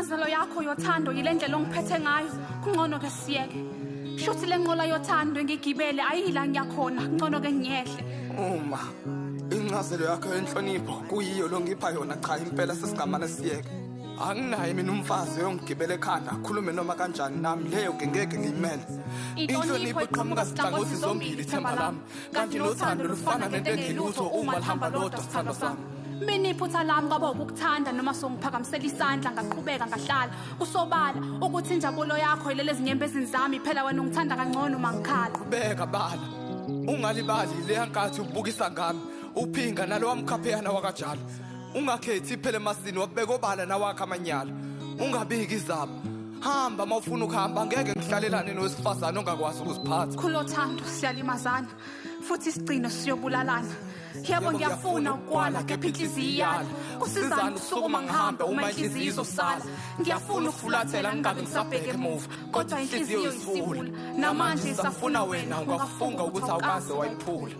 Incazelo yakho yothando yile ndlela ongiphethe ngayo. Kungcono ke siyeke. Shuthi le nqola yothando engigibele ayila ngiyakhona. Kungcono ke ngiyehle. Uma incazelo yakho yenhlonipho kuyiyo lo ngipha yona cha impela sesigamana siyeke. Anginaye mina umfazi oyongigibela ekhanda akhulume noma kanjani nami leyo ke ngeke ngiyimele. Inhlonipho iqhamuka sihlangothi zombili ithemba lami. Kanti nothando lufana nento engilutho uma lihamba lodwa sithando sami. Mina iphutha lami kwaba ukukuthanda noma songiphakamisela isandla ngaqhubeka ngahlala usobala ukuthi injabulo yakho ilele ezinyembezini zami phela wena ungithanda kangcono mangikhala. Beka bala ungalibali le yankathi ubukisa ngami uphinga nalo wamkhapheyana wakajalo. Ungakhethi phela emasini wabeka obala nawakha amanyala. Ungabiki izaba. Hamba mawufuna ukuhamba ngeke ngihlalelane nowesifazana ongakwazi ukuziphatha. Kulothando siyalimazana futhi isigcino siyobulalana. Yebo ngiyafuna ukwala kepha inhliziyo iyala. Kusizana usukuma ngihambe uma inhliziyo izosala. Ngiyafuna ukufulathela ngingabe ngisabheke emuva kodwa inhliziyo isibula. Namanje isafuna wena ungafunga ukuthi awukaze wayiphula.